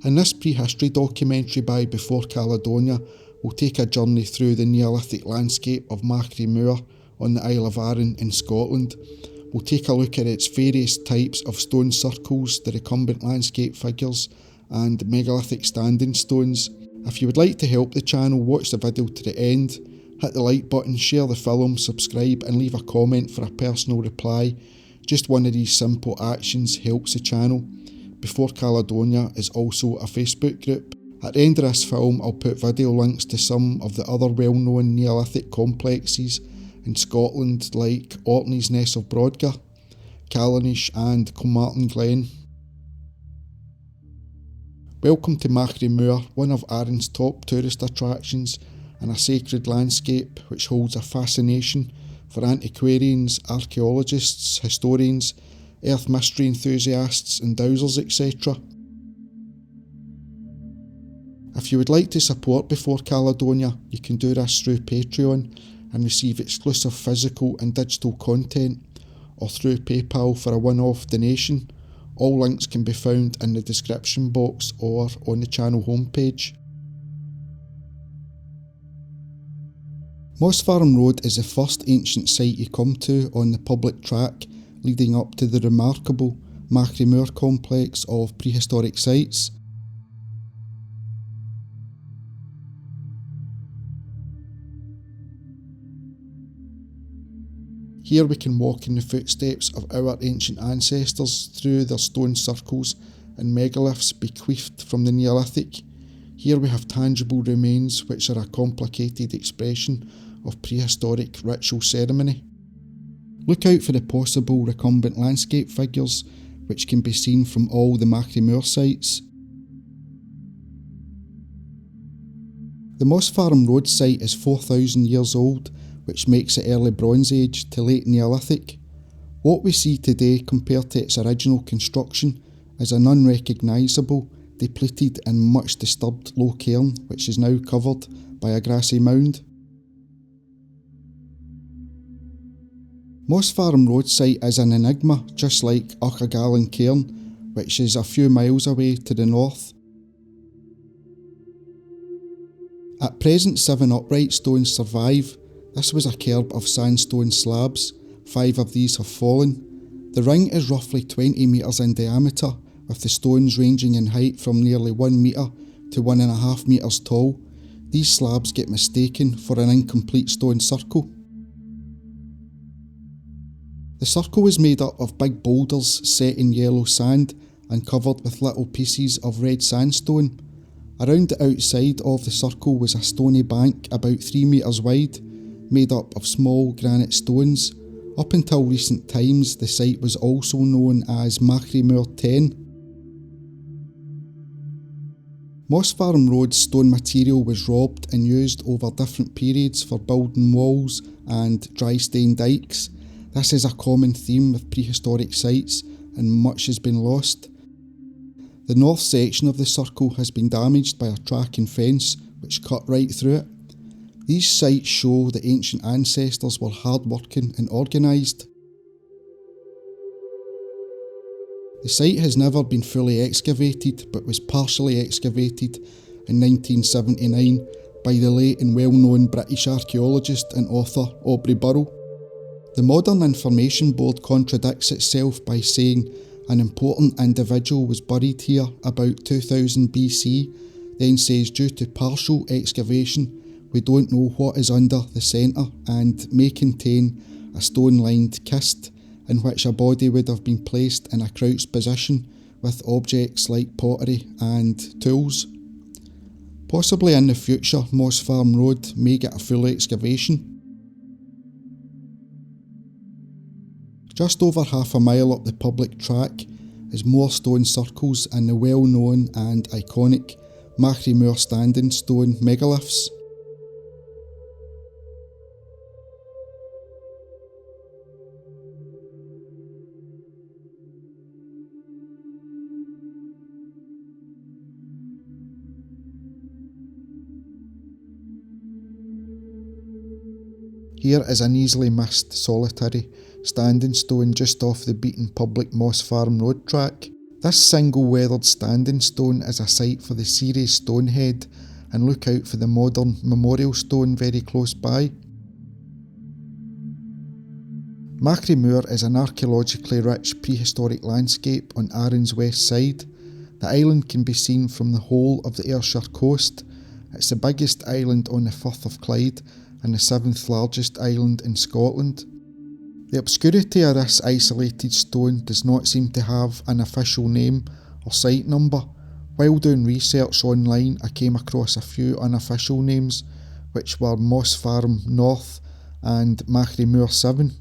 In this prehistory documentary by Before Caledonia, we'll take a journey through the Neolithic landscape of Machrie Moor on the Isle of Arran in Scotland. We'll take a look at its various types of stone circles, the recumbent landscape figures, and megalithic standing stones. If you would like to help the channel, watch the video to the end, hit the like button, share the film, subscribe and leave a comment for a personal reply. Just one of these simple actions helps the channel. Before Caledonia is also a Facebook group. At the end of this film, I'll put video links to some of the other well-known Neolithic complexes in Scotland like Orkney's Ness of Brodgar, Callanish and Kilmartin Glen. Welcome to Machrie Moor, one of Arran's top tourist attractions and a sacred landscape which holds a fascination for antiquarians, archaeologists, historians, earth mystery enthusiasts and dowsers, etc. If you would like to support Before Caledonia, you can do this through Patreon and receive exclusive physical and digital content, or through PayPal for a one-off donation. All links can be found in the description box or on the channel homepage. Moss Farm Road is the first ancient site you come to on the public track leading up to the remarkable Machrie Moor complex of prehistoric sites. Here we can walk in the footsteps of our ancient ancestors through their stone circles and megaliths bequeathed from the Neolithic. Here we have tangible remains which are a complicated expression of prehistoric ritual ceremony. Look out for the possible recumbent landscape figures which can be seen from all the Machrie Moor sites. The Moss Farm Road site is 4,000 years old, which makes it early Bronze Age to late Neolithic. What we see today compared to its original construction is an unrecognisable, depleted and much disturbed low cairn which is now covered by a grassy mound. Moss Farm Road site is an enigma, just like Archaeologists Cairn, which is a few miles away to the north. At present 7 upright stones survive. This was a kerb of sandstone slabs. 5 of these have fallen. The ring is roughly 20 metres in diameter, with the stones ranging in height from nearly 1 metre to 1.5 metres tall. These slabs get mistaken for an incomplete stone circle. The circle is made up of big boulders set in yellow sand and covered with little pieces of red sandstone. Around the outside of the circle was a stony bank about 3 metres wide, made up of small granite stones. Up until recent times, the site was also known as Machrie Moor 10. Moss Farm Road's stone material was robbed and used over different periods for building walls and dry stone dykes. This is a common theme with prehistoric sites, and much has been lost. The north section of the circle has been damaged by a track and fence which cut right through it. These sites show the ancient ancestors were hard-working and organised. The site has never been fully excavated, but was partially excavated in 1979 by the late and well-known British archaeologist and author Aubrey Burrell. The Modern Information Board contradicts itself by saying an important individual was buried here about 2000 BC, then says due to partial excavation we don't know what is under the centre and may contain a stone-lined cist in which a body would have been placed in a crouched position with objects like pottery and tools. Possibly in the future, Moss Farm Road may get a full excavation. Just over half a mile up the public track is more stone circles and the well-known and iconic Machrie Moor standing stone megaliths. Here is an easily missed solitary standing stone just off the beaten public Moss Farm Road track. This single weathered standing stone is a site for the series Stonehead, and look out for the modern memorial stone very close by. Machrie Moor is an archaeologically rich prehistoric landscape on Arran's west side. The island can be seen from the whole of the Ayrshire coast. It's the biggest island on the Firth of Clyde and the 7th largest island in Scotland. The obscurity of this isolated stone does not seem to have an official name or site number. While doing research online, I came across a few unofficial names, which were Moss Farm North and Machrie Moor 7.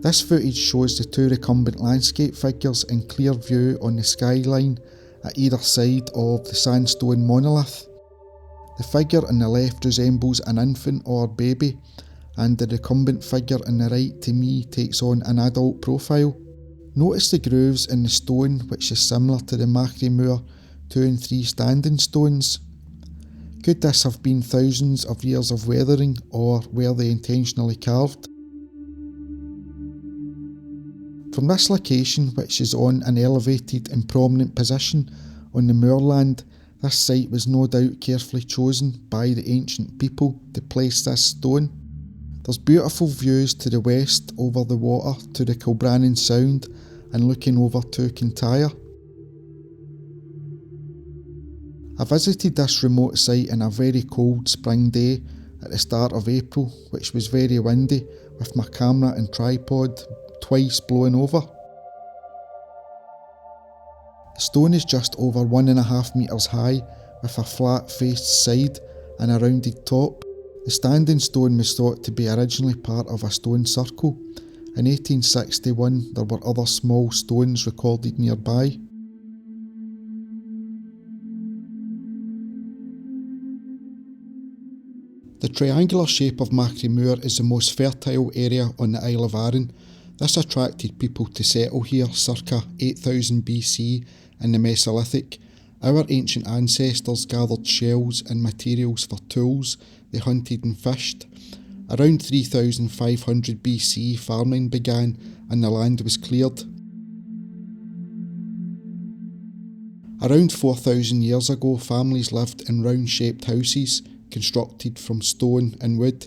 This footage shows the two recumbent landscape figures in clear view on the skyline at either side of the sandstone monolith. The figure on the left resembles an infant or baby, and the recumbent figure on the right to me takes on an adult profile. Notice the grooves in the stone, which is similar to the Machrie Moor 2 and 3 standing stones. Could this have been thousands of years of weathering, or were they intentionally carved? From this location, which is on an elevated and prominent position on the moorland, this site was no doubt carefully chosen by the ancient people to place this stone. There's beautiful views to the west over the water to the Cauldron Sound and looking over to Kintyre. I visited this remote site on a very cold spring day at the start of April, which was very windy, with my camera and tripod twice blowing over. The stone is just over 1.5 metres high, with a flat-faced side and a rounded top. The standing stone was thought to be originally part of a stone circle. In 1861 there were other small stones recorded nearby. The triangular shape of Machrie Moor is the most fertile area on the Isle of Arran. This attracted people to settle here circa 8000 BC in the Mesolithic. Our ancient ancestors gathered shells and materials for tools, they hunted and fished. Around 3500 BC farming began and the land was cleared. Around 4000 years ago, families lived in round-shaped houses constructed from stone and wood.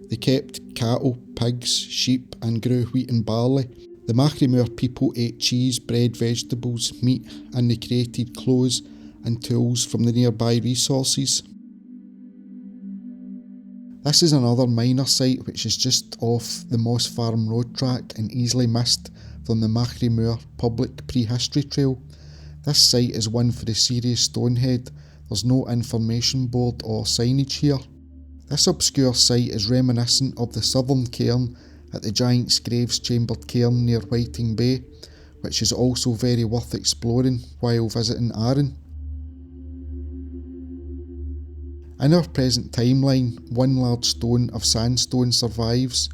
They kept cattle, pigs, sheep and grew wheat and barley. The Machrie Moor people ate cheese, bread, vegetables, meat, and they created clothes and tools from the nearby resources. This is another minor site which is just off the Moss Farm road track and easily missed from the Machrie Moor public prehistory trail. This site is one for the series Stonehead. There's no information board or signage here. This obscure site is reminiscent of the southern cairn at the Giant's Graves chambered cairn near Whiting Bay, which is also very worth exploring while visiting Arran. In our present timeline, one large stone of sandstone survives.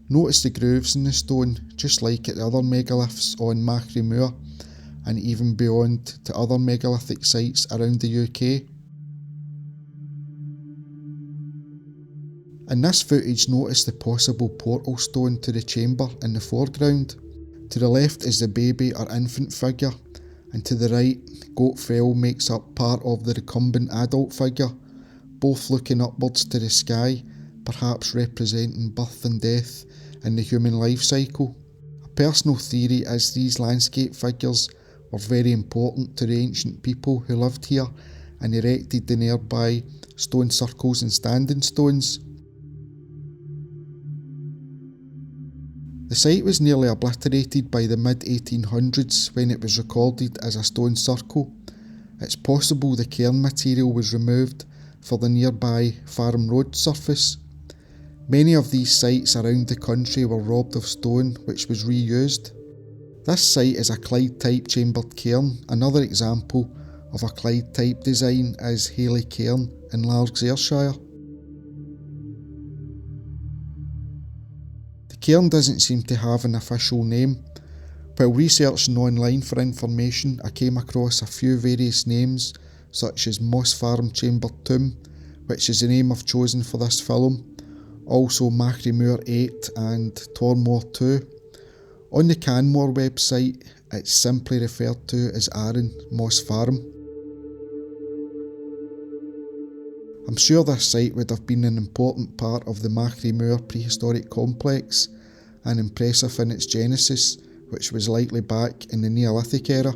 Notice the grooves in the stone, just like at the other megaliths on Machrie Moor, and even beyond to other megalithic sites around the UK. In this footage, notice the possible portal stone to the chamber in the foreground. To the left is the baby or infant figure, and to the right, goat fell makes up part of the recumbent adult figure, both looking upwards to the sky, perhaps representing birth and death in the human life cycle. A personal theory is these landscape figures were very important to the ancient people who lived here and erected the nearby stone circles and standing stones. The site was nearly obliterated by the mid-1800s when it was recorded as a stone circle. It's possible the cairn material was removed for the nearby Farm Road surface. Many of these sites around the country were robbed of stone which was reused. This site is a Clyde type chambered cairn. Another example of a Clyde type design is Haley Cairn in Largs, Ayrshire. The cairn doesn't seem to have an official name. While researching online for information, I came across a few various names such as Moss Farm Chambered Tomb, which is the name I've chosen for this film, also Machrie Moor 8 and Tormore 2. On the Canmore website, it's simply referred to as Arran Moss Farm. I'm sure this site would have been an important part of the Machrie Moor prehistoric complex, and impressive in its genesis, which was likely back in the Neolithic era.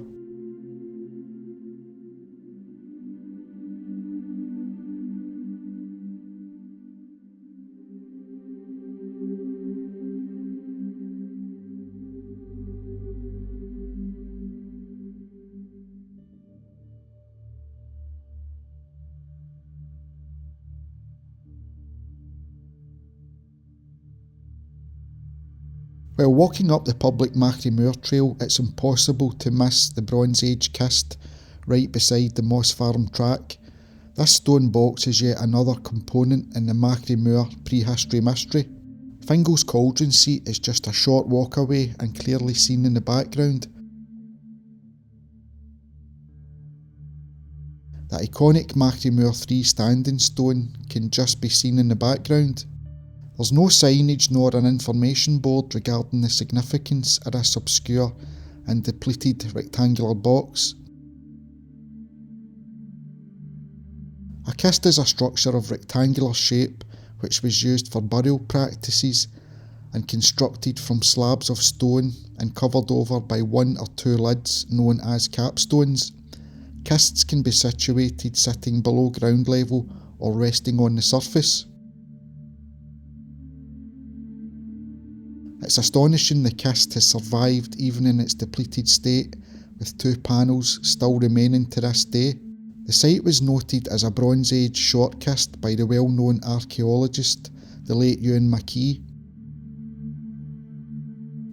While walking up the public Machrie Moor trail, it's impossible to miss the Bronze Age cist right beside the Moss Farm track. This stone box is yet another component in the Machrie Moor prehistory mystery. Fingal's Cauldron seat is just a short walk away and clearly seen in the background. The iconic Machrie Moor 3 standing stone can just be seen in the background. There's no signage nor an information board regarding the significance of this obscure and depleted rectangular box. A cist is a structure of rectangular shape which was used for burial practices and constructed from slabs of stone and covered over by 1 or 2 lids known as capstones. Cists can be situated sitting below ground level or resting on the surface. It's astonishing the cist has survived even in its depleted state, with 2 panels still remaining to this day. The site was noted as a Bronze Age short cist by the well-known archaeologist, the late Ewan Machrie.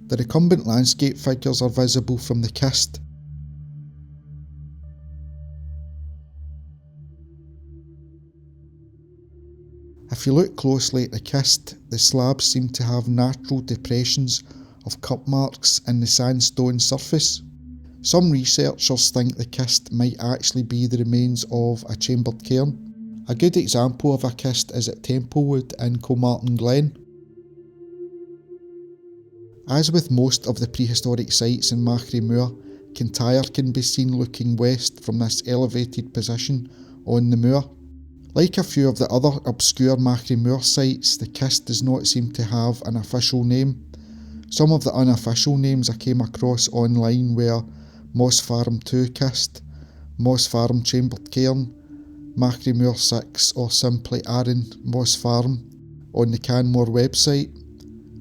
The recumbent landscape figures are visible from the cist. If you look closely at the cist, the slabs seem to have natural depressions of cup marks in the sandstone surface. Some researchers think the cist might actually be the remains of a chambered cairn. A good example of a cist is at Templewood in Kilmartin Glen. As with most of the prehistoric sites in Machrie Moor, Kintyre can be seen looking west from this elevated position on the moor. Like a few of the other obscure Machrie Moor sites, the cist does not seem to have an official name. Some of the unofficial names I came across online were Moss Farm 2 Cist, Moss Farm Chambered Cairn, Machrie Moor 6 or simply Arran Moss Farm on the Canmore website.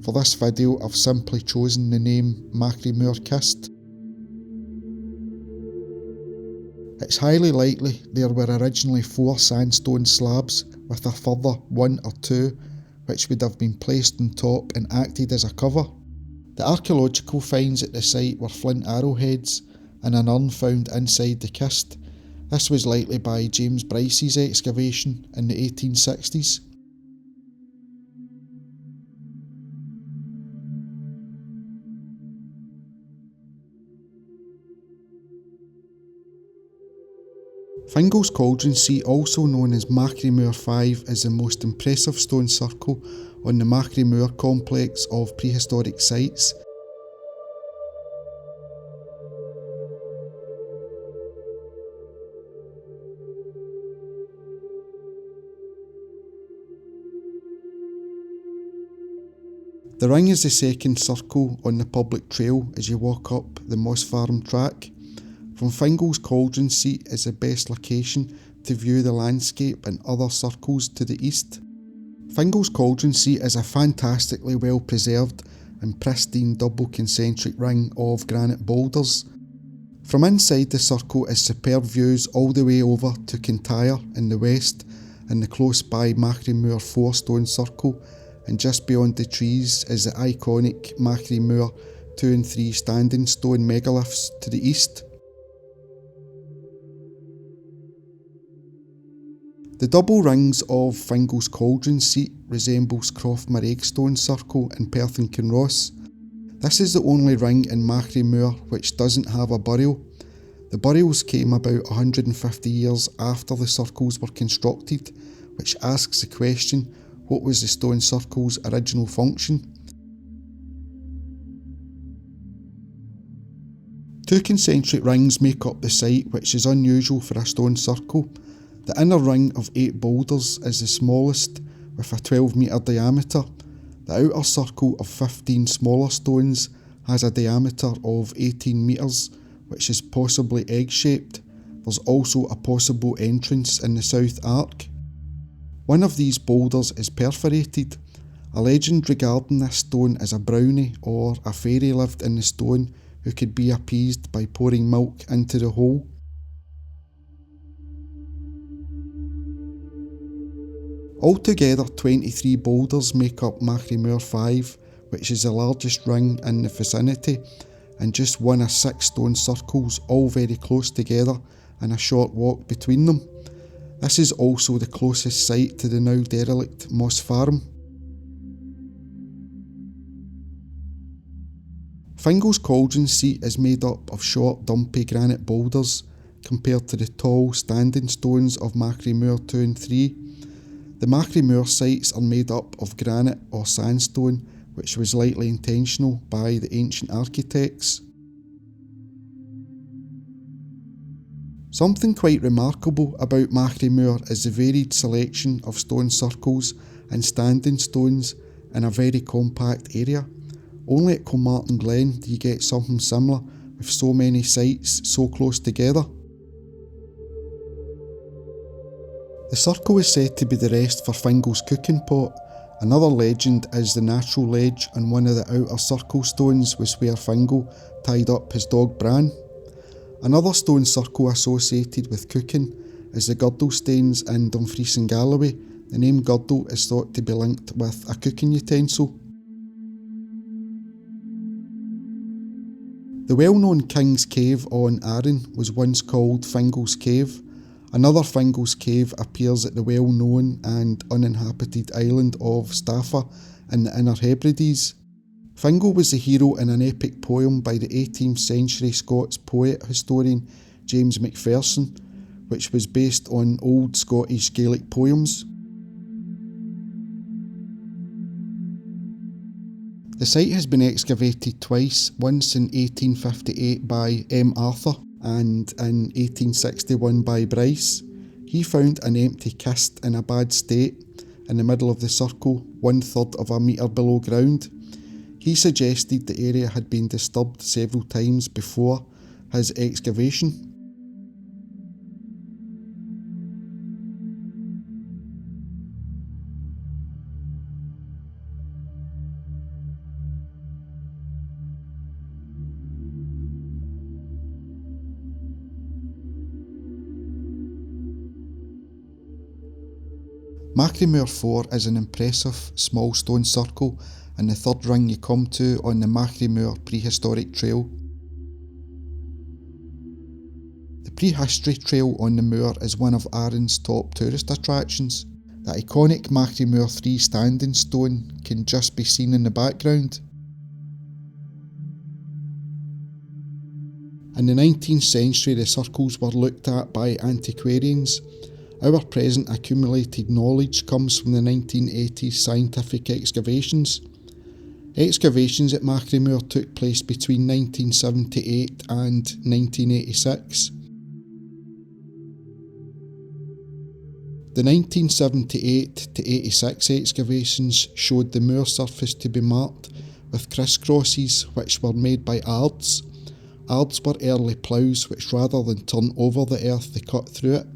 For this video I've simply chosen the name Machrie Moor Cist. It's highly likely there were originally 4 sandstone slabs with a further 1 or 2 which would have been placed on top and acted as a cover. The archaeological finds at the site were flint arrowheads and an urn found inside the cist. This was likely by James Bryce's excavation in the 1860s. Fingal's Cauldron seat, also known as Machrie Moor 5, is the most impressive stone circle on the Machrie Moor complex of prehistoric sites. The ring is the second circle on the public trail as you walk up the Moss Farm track. From Fingal's Cauldron seat is the best location to view the landscape and other circles to the east. Fingal's Cauldron seat is a fantastically well preserved and pristine double concentric ring of granite boulders. From inside the circle is superb views all the way over to Kintyre in the west and the close by Machrie Moor 4 stone circle, and just beyond the trees is the iconic Machrie Moor 2 and 3 standing stone megaliths to the east. The double rings of Fingal's Cauldron seat resembles Croftmore stone circle in Perth and Kinross. This is the only ring in Machrie Moor which doesn't have a burial. The burials came about 150 years after the circles were constructed, which asks the question, what was the stone circle's original function? Two concentric rings make up the site, which is unusual for a stone circle. The inner ring of 8 boulders is the smallest, with a 12 metre diameter. The outer circle of 15 smaller stones has a diameter of 18 metres, which is possibly egg-shaped. There's also a possible entrance in the south arc. One of these boulders is perforated. A legend regarding this stone is a brownie or a fairy lived in the stone who could be appeased by pouring milk into the hole. Altogether, 23 boulders make up Machrie Moor 5, which is the largest ring in the vicinity, and just one of 6 stone circles, all very close together and a short walk between them. This is also the closest site to the now derelict Moss Farm. Fingal's Cauldron seat is made up of short dumpy granite boulders compared to the tall standing stones of Machrie Moor 2 and 3. The Machrie Moor sites are made up of granite or sandstone, which was likely intentional by the ancient architects. Something quite remarkable about Machrie Moor is the varied selection of stone circles and standing stones in a very compact area. Only at Kilmartin Glen do you get something similar with so many sites so close together. The circle is said to be the rest for Fingal's cooking pot. Another legend is the natural ledge on one of the outer circle stones was where Fingal tied up his dog Bran. Another stone circle associated with cooking is the girdle stains in Dumfries and Galloway. The name girdle is thought to be linked with a cooking utensil. The well-known King's Cave on Arran was once called Fingal's Cave. Another Fingal's Cave appears at the well-known and uninhabited island of Staffa in the Inner Hebrides. Fingal was the hero in an epic poem by the 18th century Scots poet-historian James Macpherson, which was based on old Scottish Gaelic poems. The site has been excavated twice, once in 1858 by M. Arthur and in 1861 by Bryce. He found an empty cist in a bad state in the middle of the circle, 1/3 of a metre below ground. He suggested the area had been disturbed several times before his excavation. Machrie Moor 4 is an impressive small stone circle and the third ring you come to on the Machrie Moor Prehistoric Trail. The Prehistory Trail on the moor is one of Arran's top tourist attractions. The iconic Machrie Moor 3 standing stone can just be seen in the background. In the 19th century, the circles were looked at by antiquarians. Our present accumulated knowledge comes from the 1980s scientific excavations. Excavations at Machrie Moor took place between 1978 and 1986. The 1978 to 86 excavations showed the moor surface to be marked with crisscrosses which were made by ards. Ards were early ploughs which, rather than turn over the earth, they cut through it.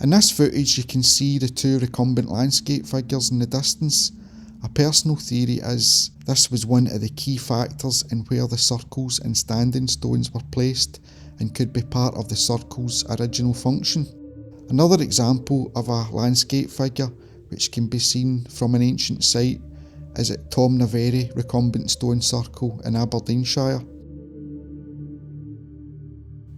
In this footage you can see the two recumbent landscape figures in the distance. A personal theory is this was one of the key factors in where the circles and standing stones were placed and could be part of the circle's original function. Another example of a landscape figure which can be seen from an ancient site is at Tom Navery recumbent stone circle in Aberdeenshire.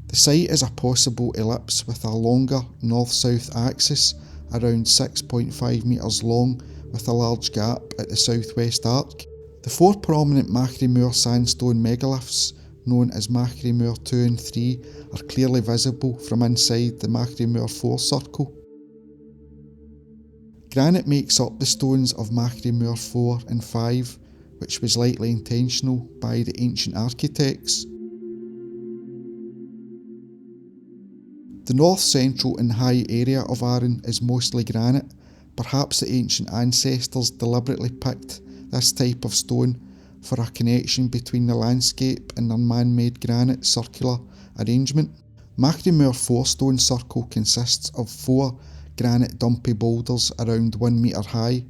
The site is a possible ellipse with a longer north-south axis, around 6.5 metres long, with a large gap at the southwest arc. The four prominent Machrie Moor sandstone megaliths, known as Machrie Moor 2 and 3, are clearly visible from inside the Machrie Moor 4 circle. Granite makes up the stones of Machrie Moor 4 and 5. which was likely intentional by the ancient architects. The north central and high area of Arran is mostly granite. Perhaps the ancient ancestors deliberately picked this type of stone for a connection between the landscape and their man-made granite circular arrangement. Machrie Moor 4 stone circle consists of 4 granite dumpy boulders around 1 metre high.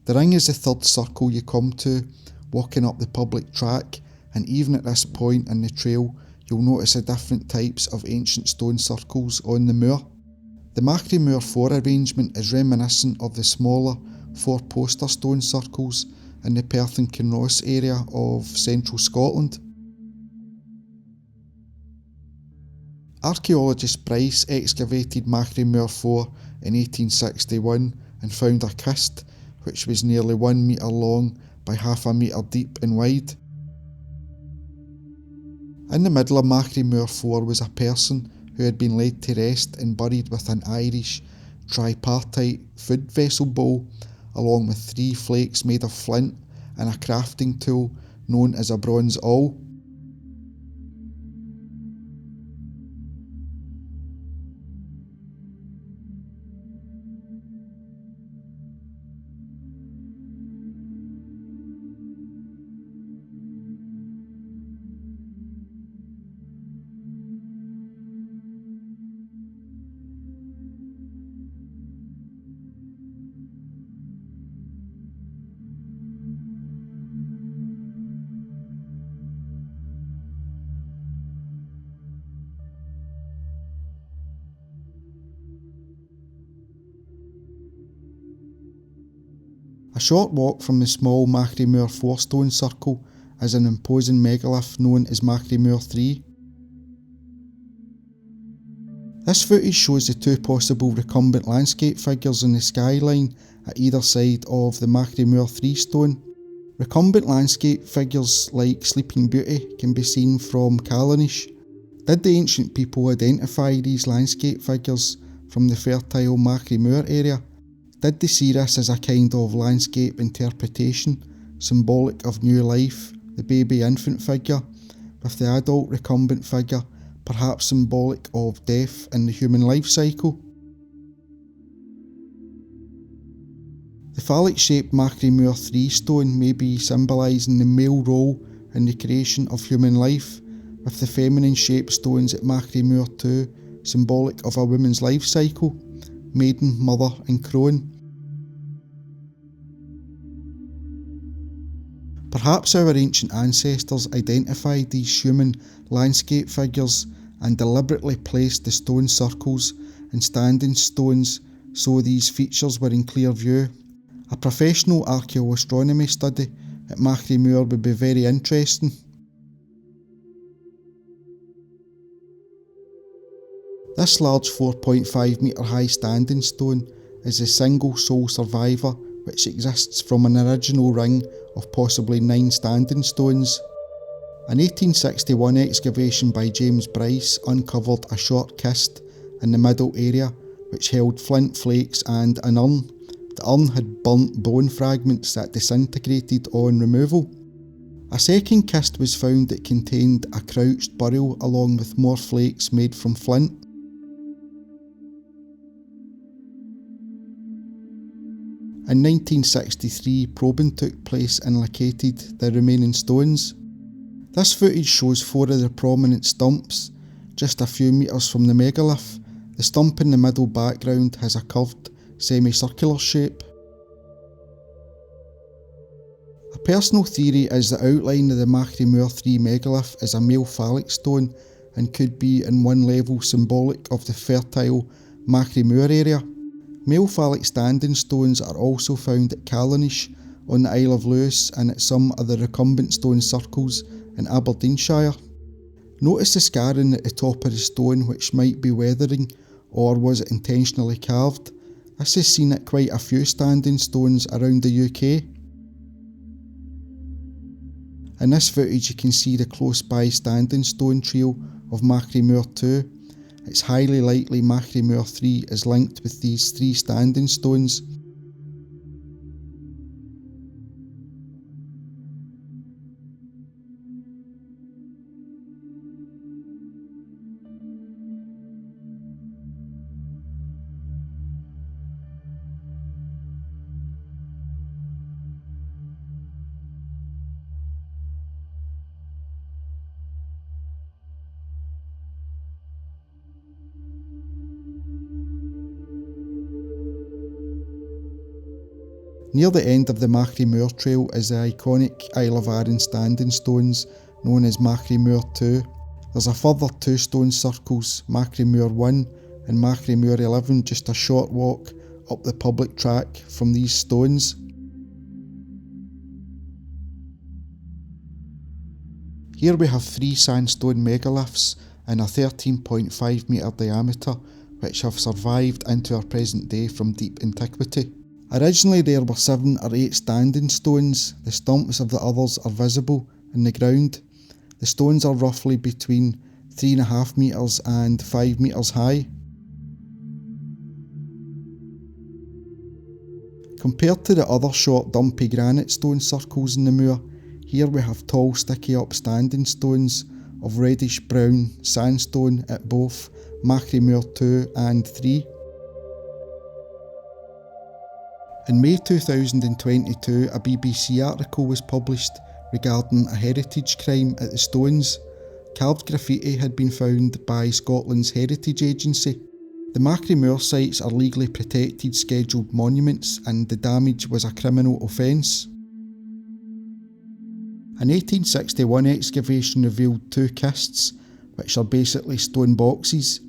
The ring is the third circle you come to, walking up the public track, and even at this point in the trail, you'll notice the different types of ancient stone circles on the moor. The Machrie Moor 4 arrangement is reminiscent of the smaller 4-poster stone circles in the Perth and Kinross area of central Scotland. Archaeologist Bryce excavated Machrie Moor 4 in 1861 and found a cist which was nearly 1 metre long by half a metre deep and wide. In the middle of Machrie Moor 4 was a person who had been laid to rest and buried with an Irish tripartite food vessel bowl, along with 3 flakes made of flint and a crafting tool known as a bronze awl. A short walk from the small Machrie Moor 4 stone circle is an imposing megalith known as Machrie Moor 3. This footage shows the 2 possible recumbent landscape figures in the skyline at either side of the Machrie Moor 3 stone. Recumbent landscape figures like Sleeping Beauty can be seen from Cauldron. Did the ancient people identify these landscape figures from the fertile Machrie Moor area? Did they see this as a kind of landscape interpretation, symbolic of new life, the baby infant figure, with the adult recumbent figure perhaps symbolic of death in the human life cycle? The phallic-shaped Machrie Moor 3 stone may be symbolising the male role in the creation of human life, with the feminine-shaped stones at Machrie Moor 2 symbolic of a woman's life cycle, maiden, mother and crone. Perhaps our ancient ancestors identified these human landscape figures and deliberately placed the stone circles and standing stones so these features were in clear view. A professional archaeoastronomy study at Machrie Moor would be very interesting. This large 4.5 metre high standing stone is the single sole survivor which exists from an original ring of possibly 9 standing stones. An 1861 excavation by James Bryce uncovered a short cist in the middle area which held flint flakes and an urn. The urn had burnt bone fragments that disintegrated on removal. A second kist was found that contained a crouched burial along with more flakes made from flint. In 1963, probing took place and located the remaining stones. This footage shows 4 of the prominent stumps, just a few metres from the megalith. The stump in the middle background has a curved, semicircular shape. A personal theory is the outline of the Machrie Moor 3 megalith is a male phallic stone and could be in one level symbolic of the fertile Machrie Moor area. Male phallic standing stones are also found at Cauldron, on the Isle of Lewis and at some of the recumbent stone circles in Aberdeenshire. Notice the scarring at the top of the stone which might be weathering, or was it intentionally carved? This is seen at quite a few standing stones around the UK. In this footage you can see the close by standing stone trio of Machrie Moor 2. It's highly likely Machrie Moor 3 is linked with these 3 standing stones. Near the end of the Machrie Moor trail is the iconic Isle of Arran standing stones known as Machrie Moor 2. There's a further 2 stone circles, Machrie Moor 1 and Machrie Moor 11, just a short walk up the public track from these stones. Here we have 3 sandstone megaliths in a 13.5 metre diameter which have survived into our present day from deep antiquity. Originally there were 7 or 8 standing stones, the stumps of the others are visible in the ground. The stones are roughly between 3.5 metres and 5 metres high. Compared to the other short dumpy granite stone circles in the moor, here we have tall sticky upstanding stones of reddish brown sandstone at both Machrie Moor 2 and 3. In May 2022, a BBC article was published regarding a heritage crime at the stones. Carved graffiti had been found by Scotland's Heritage Agency. The Machrie Moor sites are legally protected scheduled monuments and the damage was a criminal offence. An 1861 excavation revealed 2 cists, which are basically stone boxes,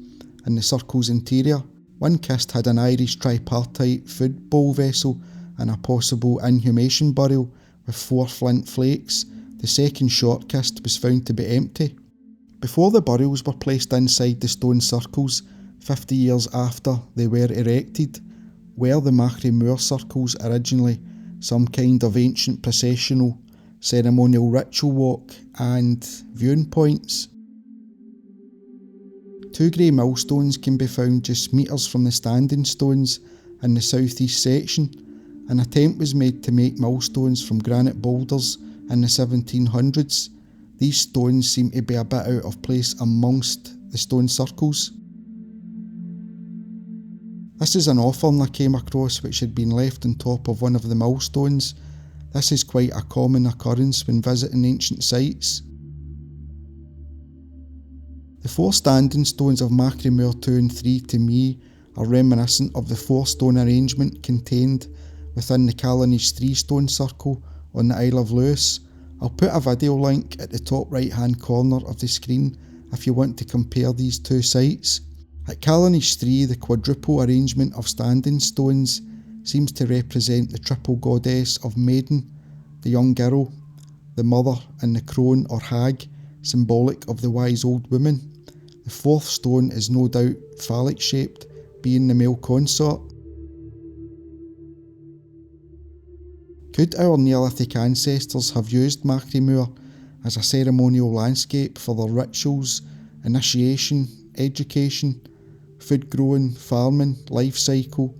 in the circle's interior. One cist had an Irish tripartite food bowl vessel and a possible inhumation burial with 4 flint flakes. The second short cist was found to be empty. Before the burials were placed inside the stone circles, 50 years after they were erected, were the Machrie Moor circles originally some kind of ancient processional, ceremonial ritual walk and viewing points? 2 grey millstones can be found just metres from the standing stones in the southeast section. An attempt was made to make millstones from granite boulders in the 1700s. These stones seem to be a bit out of place amongst the stone circles. This is an offering I came across which had been left on top of one of the millstones. This is quite a common occurrence when visiting ancient sites. The 4 standing stones of Machrie Moor 2 and 3 to me are reminiscent of the 4 stone arrangement contained within the Callanish 3 stone circle on the Isle of Lewis. I'll put a video link at the top right hand corner of the screen if you want to compare these 2 sites. At Callanish 3, the quadruple arrangement of standing stones seems to represent the triple goddess of Maiden, the young girl, the mother and the crone or hag, symbolic of the wise old woman. The 4th stone is no doubt phallic shaped, being the male consort. Could our Neolithic ancestors have used Machrie Moor as a ceremonial landscape for their rituals, initiation, education, food growing, farming, life cycle,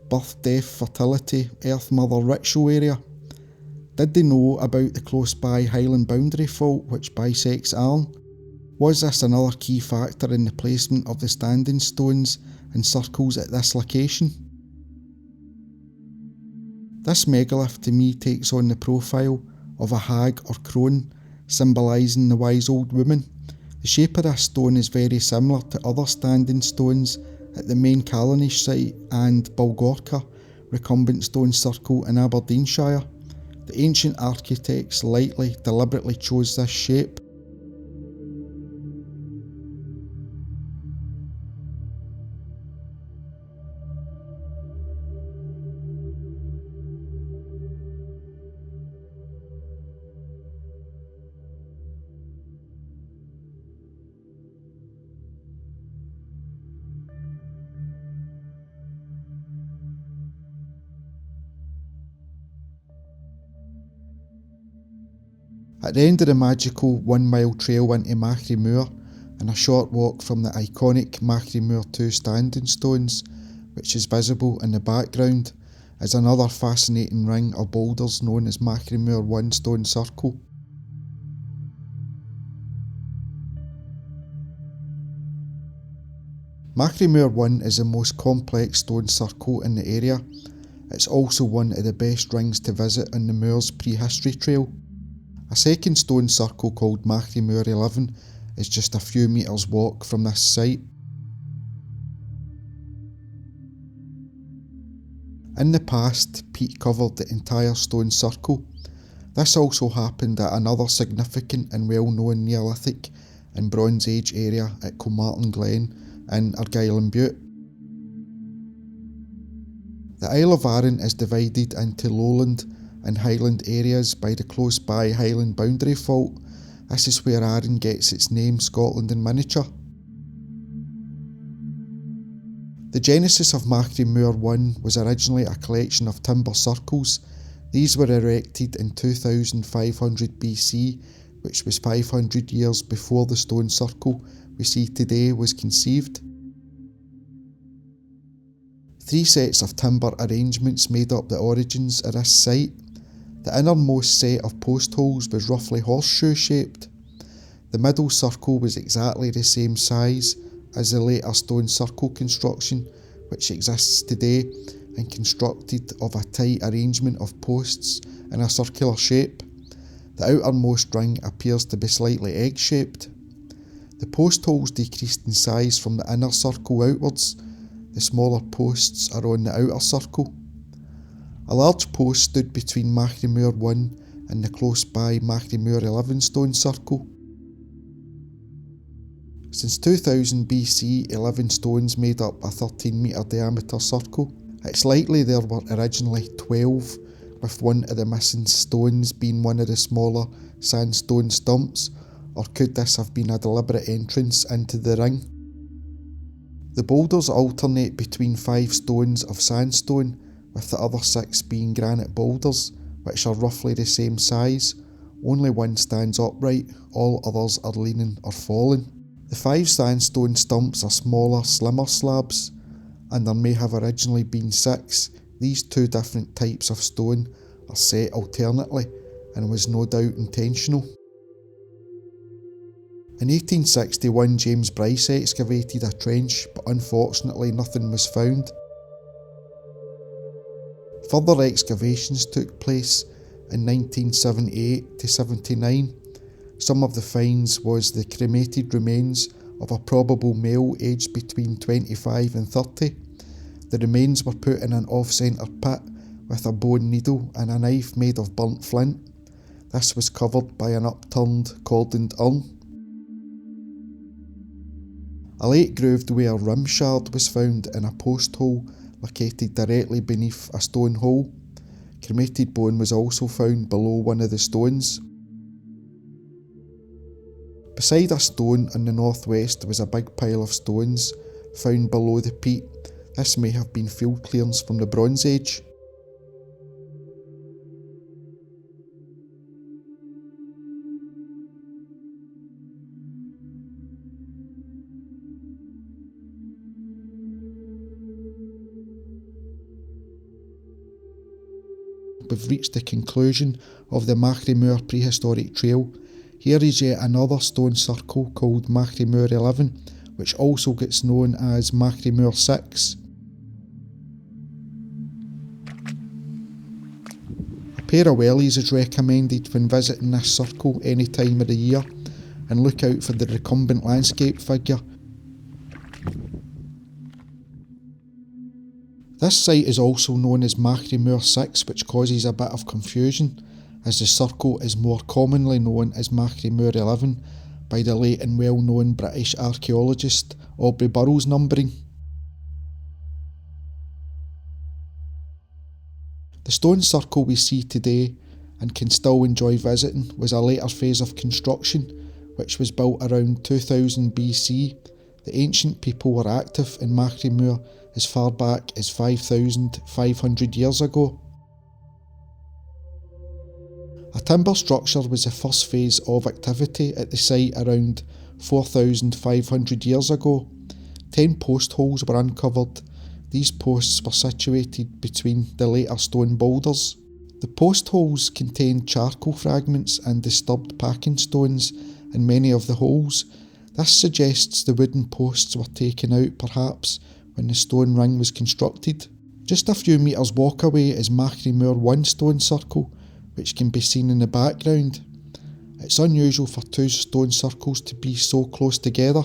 birth, death, fertility, Earth Mother ritual area? Did they know about the close by Highland boundary fault which bisects Arran? Was this another key factor in the placement of the standing stones and circles at this location? This megalith to me takes on the profile of a hag or crone, symbolising the wise old woman. The shape of this stone is very similar to other standing stones at the main Callanish site and Bulgorka, recumbent stone circle in Aberdeenshire. The ancient architects likely deliberately chose this shape. At the end of the magical 1 mile trail into Machrie Moor, and a short walk from the iconic Machrie Moor 2 standing stones, which is visible in the background, is another fascinating ring of boulders known as Machrie Moor 1 stone circle. Machrie Moor 1 is the most complex stone circle in the area. It's also one of the best rings to visit on the Moor's Prehistory trail. A second stone circle called Machrie Moor 11 is just a few metres walk from this site. In the past, peat covered the entire stone circle. This also happened at another significant and well-known Neolithic and Bronze Age area at Kilmartin Glen in Argyll and Bute. The Isle of Arran is divided into lowland and highland areas by the close-by Highland boundary fault. This is where Arran gets its name, Scotland in miniature. The genesis of Machrie Moor 1 was originally a collection of timber circles. These were erected in 2500 BC, which was 500 years before the stone circle we see today was conceived. 3 sets of timber arrangements made up the origins of this site. The innermost set of post holes was roughly horseshoe shaped. The middle circle was exactly the same size as the later stone circle construction which exists today and constructed of a tight arrangement of posts in a circular shape. The outermost ring appears to be slightly egg-shaped. The post holes decreased in size from the inner circle outwards. The smaller posts are on the outer circle. A large post stood between Machrie Moor 1 and the close-by Machrie Moor 11 stone circle. Since 2000 BC, 11 stones made up a 13 metre diameter circle. It's likely there were originally 12, with one of the missing stones being one of the smaller sandstone stumps, or could this have been a deliberate entrance into the ring? The boulders alternate between 5 stones of sandstone, with the other 6 being granite boulders, which are roughly the same size. Only one stands upright, all others are leaning or falling. The 5 sandstone stumps are smaller, slimmer slabs, and there may have originally been 6. These 2 different types of stone are set alternately and was no doubt intentional. In 1861, James Bryce excavated a trench, but unfortunately nothing was found. Further excavations took place in 1978 to 79. Some of the finds was the cremated remains of a probable male aged between 25 and 30. The remains were put in an off-centre pit with a bone needle and a knife made of burnt flint. This was covered by an upturned, cordoned urn. A late grooved ware rim shard was found in a post hole located directly beneath a stone hole. Cremated bone was also found below one of the stones. Beside a stone in the northwest was a big pile of stones found below the peat. This may have been field clearance from the Bronze Age. We've reached the conclusion of the Machrie Moor prehistoric trail. Here is yet another stone circle called Machrie Moor 11, which also gets known as Machrie Moor 6. A pair of wellies is recommended when visiting this circle any time of the year, and look out for the recumbent landscape figure. This site is also known as Machrie Moor 6, which causes a bit of confusion, as the circle is more commonly known as Machrie Moor 11 by the late and well-known British archaeologist Aubrey Burrow's numbering. The stone circle we see today and can still enjoy visiting was a later phase of construction, which was built around 2000 BC. The ancient people were active in Machrie Moor as far back as 5,500 years ago. A timber structure was the first phase of activity at the site around 4,500 years ago. 10 post holes were uncovered. These posts were situated between the later stone boulders. The post holes contained charcoal fragments and disturbed packing stones in many of the holes. This suggests the wooden posts were taken out perhaps when the stone ring was constructed. Just a few metres walk away is Machrie Moor 1 stone circle, which can be seen in the background. It's unusual for 2 stone circles to be so close together.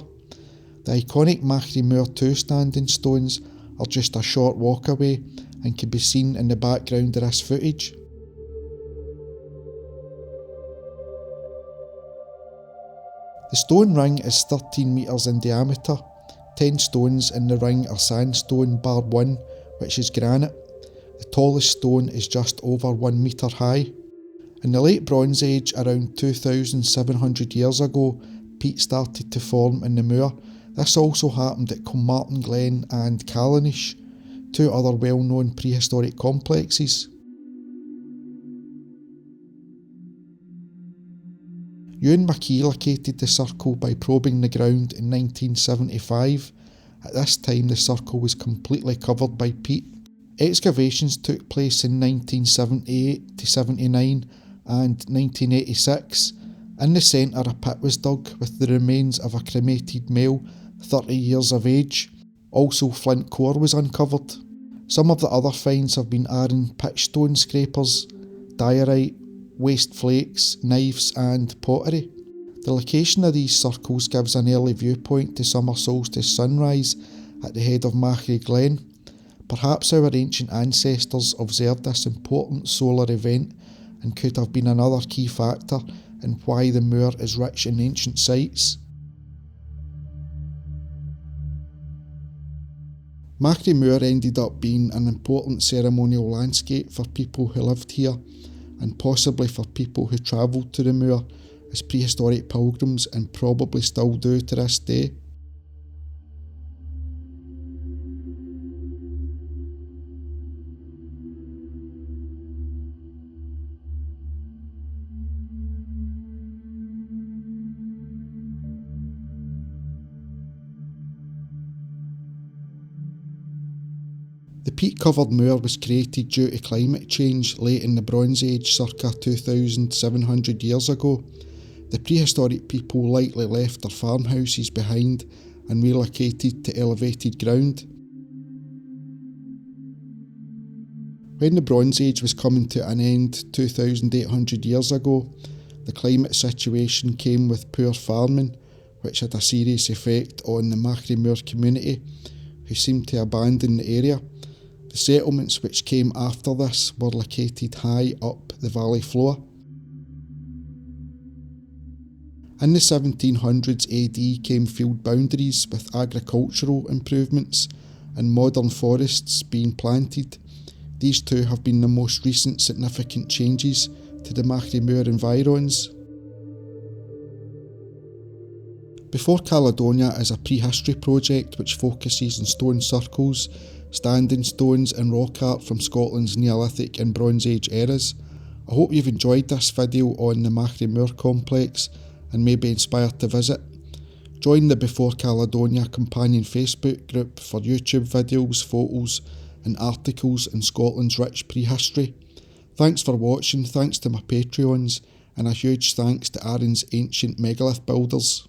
The iconic Machrie Moor 2 standing stones are just a short walk away, and can be seen in the background of this footage. The stone ring is 13 metres in diameter. 10 stones in the ring are sandstone bar 1, which is granite. The tallest stone is just over 1 metre high. In the late Bronze Age, around 2,700 years ago, peat started to form in the moor. This also happened at Kilmartin Glen and Callanish, two other well-known prehistoric complexes. Ewan Mackie located the circle by probing the ground in 1975. At this time the circle was completely covered by peat. Excavations took place in 1978 to 79 and 1986. In the centre a pit was dug with the remains of a cremated male 30 years of age. Also flint core was uncovered. Some of the other finds have been Arran pitchstone scrapers, diorite, waste flakes, knives and pottery. The location of these circles gives an early viewpoint to summer solstice sunrise at the head of Machrie Glen. Perhaps our ancient ancestors observed this important solar event and could have been another key factor in why the moor is rich in ancient sites. Machrie Moor ended up being an important ceremonial landscape for people who lived here, and possibly for people who travelled to the moor as prehistoric pilgrims and probably still do to this day. The peat-covered moor was created due to climate change late in the Bronze Age, circa 2,700 years ago. The prehistoric people likely left their farmhouses behind and relocated to elevated ground. When the Bronze Age was coming to an end 2,800 years ago, the climate situation came with poor farming, which had a serious effect on the Machrie Moor community, who seemed to abandon the area. The settlements which came after this were located high up the valley floor. In the 1700s AD came field boundaries with agricultural improvements and modern forests being planted. These two have been the most recent significant changes to the Machrie Moor environs. Before Caledonia is a prehistory project which focuses on stone circles, standing stones and rock art from Scotland's Neolithic and Bronze Age eras. I hope you've enjoyed this video on the Machrie Moor complex and may be inspired to visit. Join the Before Caledonia companion Facebook group for YouTube videos, photos and articles in Scotland's rich prehistory. Thanks for watching, thanks to my Patreons, and a huge thanks to Arran's ancient megalith builders.